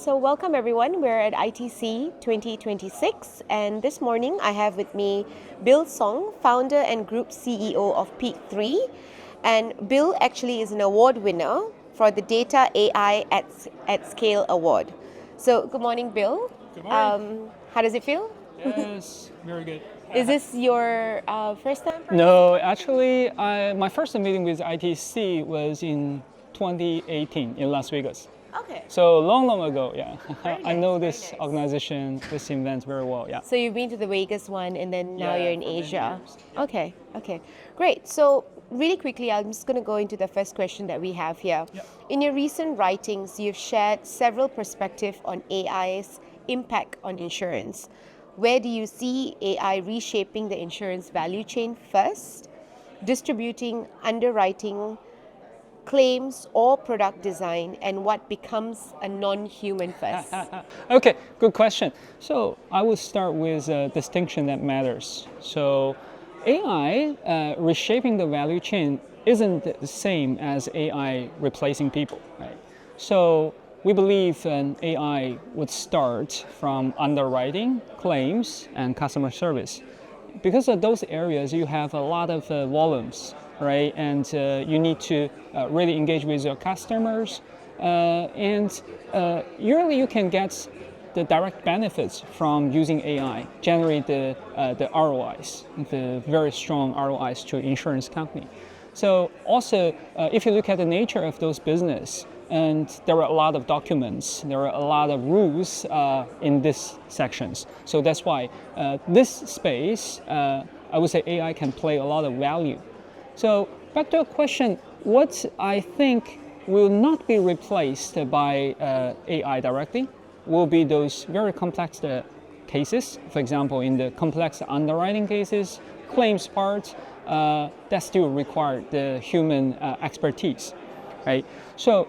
So welcome everyone. We're at ITC 2026 and this morning I have with me Bill Song, founder and group CEO of Peak3. And Bill actually is an award winner for the Data AI at Scale Award. So good morning, Bill. Good morning. How does it feel? Yes, very good. Is this your first time? No, actually, my first meeting with ITC was in 2018 in Las Vegas. Okay. So long ago, yeah. Very I know nice, this very nice. organization, this event very well, yeah. So you've been to the Vegas one and then now Yeah, you're in for many Asia. years. Okay, great. So really quickly, I'm just going to go into the first question that we have here. Yeah. In your recent writings, you've shared several perspectives on AI's impact on insurance. Where do you see AI reshaping the insurance value chain first, distributing, underwriting, claims or product design, and what becomes a non-human first? Okay, good question. So I will start with a distinction that matters. So AI reshaping the value chain isn't the same as AI replacing people, right? So we believe an AI would start from underwriting, claims, and customer service. Because of those areas, you have a lot of volumes, right? And you need to really engage with your customers. And usually you can get the direct benefits from using AI, generate the ROIs, the very strong ROIs to insurance company. So also, if you look at the nature of those business, and there are a lot of documents, there are a lot of rules in these sections. So that's why this space, I would say AI can play a lot of value. So back to a question, what I think will not be replaced by AI directly will be those very complex cases. For example, in the complex underwriting cases, claims part, that still require the human expertise, right? So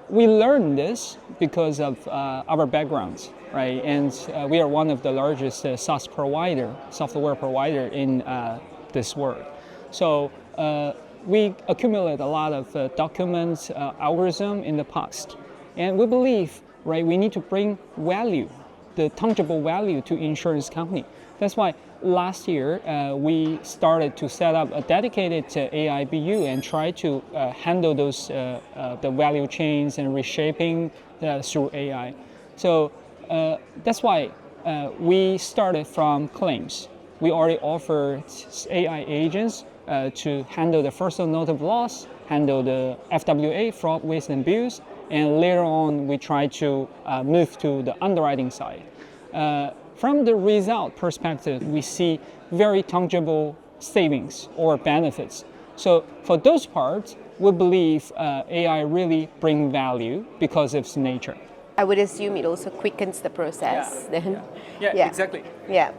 we learned this because of our backgrounds, right? And we are one of the largest SaaS provider, software provider in this world. So we accumulate a lot of documents, algorithm in the past. And we believe, right, we need to bring value, the tangible value to insurance company. That's why last year we started to set up a dedicated AI BU and try to handle those the value chains and reshaping through AI. So that's why we started from claims. We already offered AI agents to handle the first note of loss, handle the FWA, fraud, waste, and abuse, and later on we try to move to the underwriting side. From the result perspective, we see very tangible savings or benefits. So for those parts, we believe AI really bring value because of its nature. I would assume it also quickens the process. Yeah, exactly. Yeah.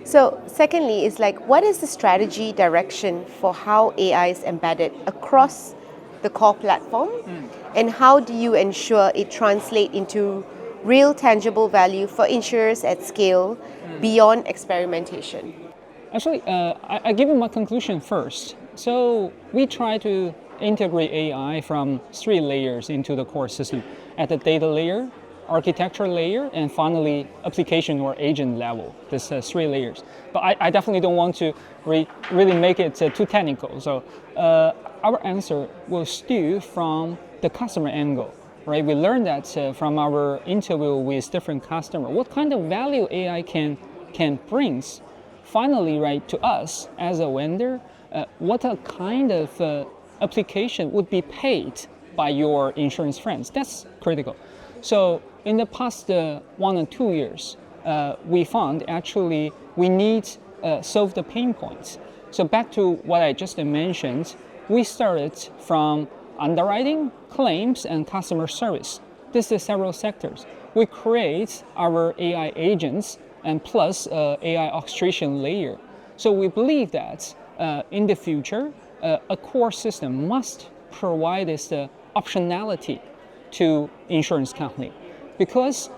So secondly, is like, what is the strategy direction for how AI is embedded across the core platform? And how do you ensure it translates into real tangible value for insurers at scale beyond experimentation? Actually, I give you my conclusion first. So we try to integrate AI from 3 layers into the core system. At the data layer, architecture layer, and finally application or agent level. This 3 layers. But I definitely don't want to really make it too technical. So our answer will steal from the customer angle. Right, we learned that from our interview with different customers. What kind of value AI can bring? Finally, right, to us as a vendor, what a kind of application would be paid by your insurance friends? That's critical. So in the past 1 or 2 years, we found actually we need solve the pain points. So back to what I just mentioned, we started from underwriting, claims, and customer service. This is several sectors. We create our AI agents and plus AI orchestration layer. So we believe that in the future, a core system must provide this optionality to insurance company, because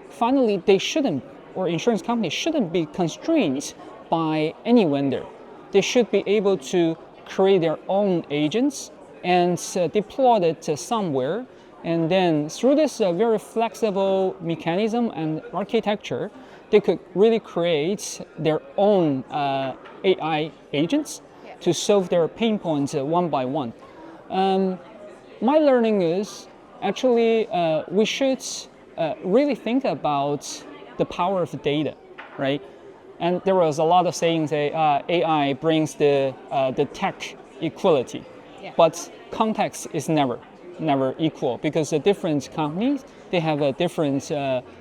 finally they shouldn't, or insurance companies shouldn't be constrained by any vendor. They should be able to create their own agents and deploy it somewhere And then through this very flexible mechanism and architecture, they could really create their own AI agents to solve their pain points one by one. My learning is actually we should really think about the power of data, right? And there was a lot of sayings say AI brings the tech equality, but context is never equal because the different companies they have a different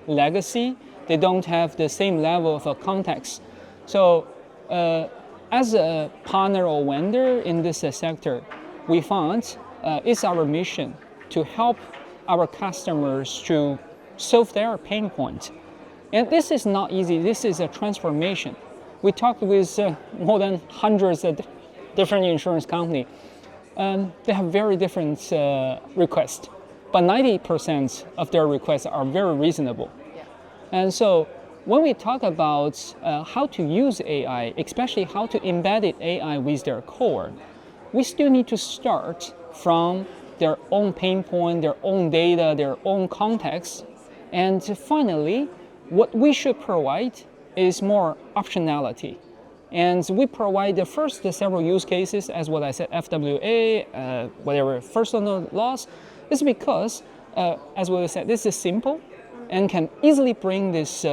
legacy. They don't have the same level of context. So as a partner or vendor in this sector, we found it's our mission to help our customers to solve their pain points. And this is not easy. This is a transformation. We talked with more than hundreds of different insurance companies. They have very different requests, but 90% of their requests are very reasonable. And so when we talk about how to use AI, especially how to embed AI with their core, we still need to start from their own pain point, their own data, their own context. And finally, what we should provide is more optionality. And we provide the first several use cases, as what I said, FWA, whatever, personal loss, is because, as what I said, this is simple and can easily bring this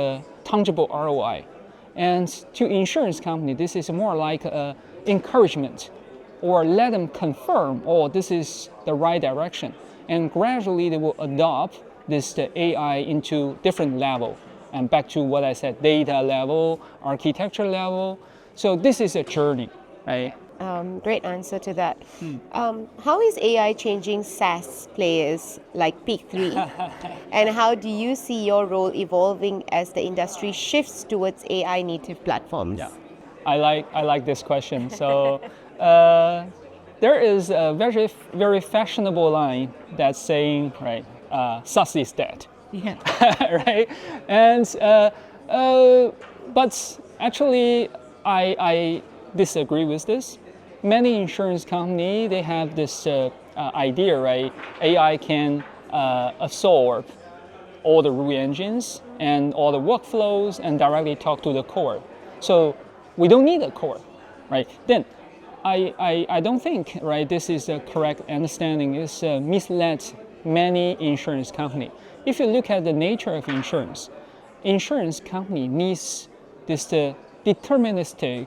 tangible ROI. And to insurance company, this is more like encouragement or let them confirm, oh, this is the right direction. And gradually they will adopt this AI into different level. And back to what I said, data level, architecture level. So this is a journey, right? Great answer to that. How is AI changing SaaS players like Peak3? And how do you see your role evolving as the industry shifts towards AI native platforms? Yeah, I like this question. So there is a very fashionable line that's saying, right, SaaS is dead. Yeah. Right? And but actually, I disagree with this. Many insurance companies they have this idea, right? AI can absorb all the rule engines and all the workflows and directly talk to the core. So we don't need a core, right? Then I don't think, right, this is a correct understanding. It's misled many insurance companies. If you look at the nature of insurance company needs this deterministic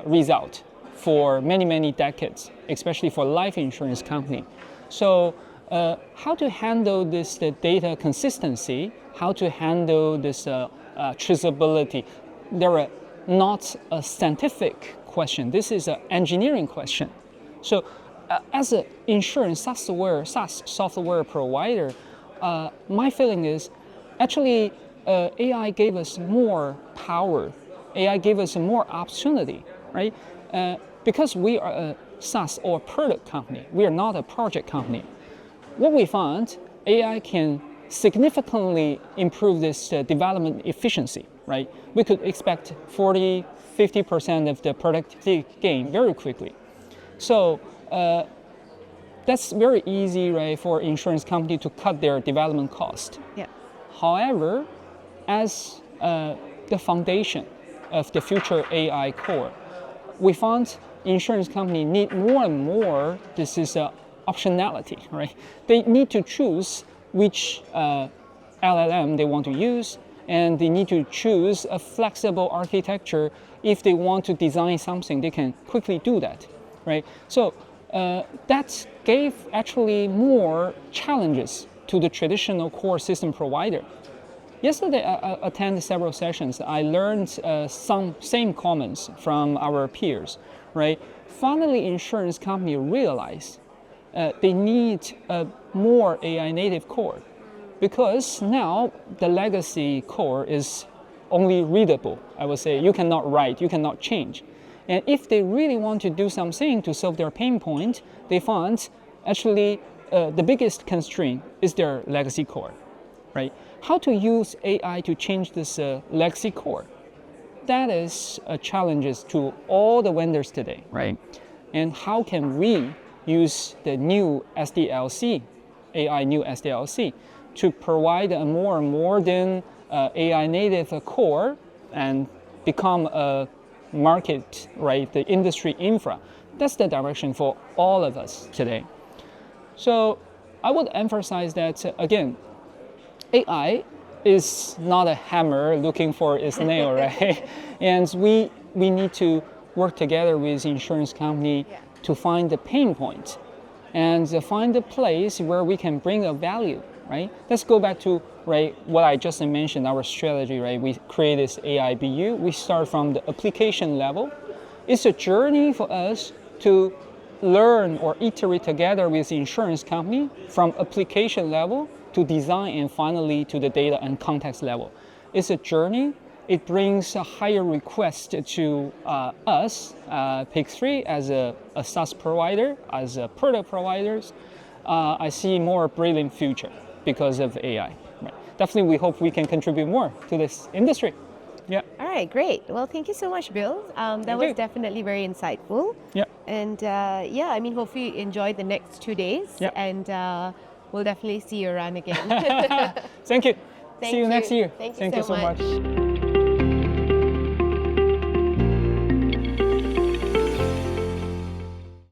result for many decades, especially for life insurance company. So how to handle this the data consistency, how to handle this traceability, there are not a scientific question. This is an engineering question. So as an insurance SaaS software provider, my feeling is actually AI gave us more power. AI gave us more opportunity, right? Because we are a SaaS or product company, we are not a project company. What we found, AI can significantly improve this development efficiency, right? We could expect 40-50% of the productivity gain very quickly. So that's very easy, right, for insurance company to cut their development cost. Yeah. However, as the foundation of the future AI core, we found insurance company need more and more, this is optionality, right? They need to choose which LLM they want to use, and they need to choose a flexible architecture. If they want to design something, they can quickly do that, right? So that gave actually more challenges to the traditional core system provider. Yesterday, I attended several sessions. I learned some same comments from our peers, right? Finally, insurance company realized they need a more AI native core because now the legacy core is only readable. I would say you cannot write, you cannot change. And if they really want to do something to solve their pain point, they found actually the biggest constraint is their legacy core, right? How to use AI to change this legacy core? That is a challenge to all the vendors today, right? And how can we use the new SDLC AI new SDLC to provide a more modern AI native core and become a market, right, the industry infra. That's the direction for all of us today. So I would emphasize that, again, AI is not a hammer looking for its nail, right? And we need to work together with insurance company to find the pain point and find a place where we can bring a value, right? Let's go back to, right, what I just mentioned, our strategy, right? We create this AI BU. We start from the application level. It's a journey for us to learn or iterate together with the insurance company from application level to design and finally to the data and context level. It's a journey. It brings a higher request to us, Peak3, as a SaaS provider, as a product providers. I see more brilliant future because of AI. Right. Definitely, we hope we can contribute more to this industry. Yeah. All right, great. Well, thank you so much, Bill. That was definitely very insightful. Yeah. And yeah, I mean, hopefully you enjoy the next 2 days. Yeah. And we'll definitely see you around again. Thank you. Thank See you next year. Thank you so much.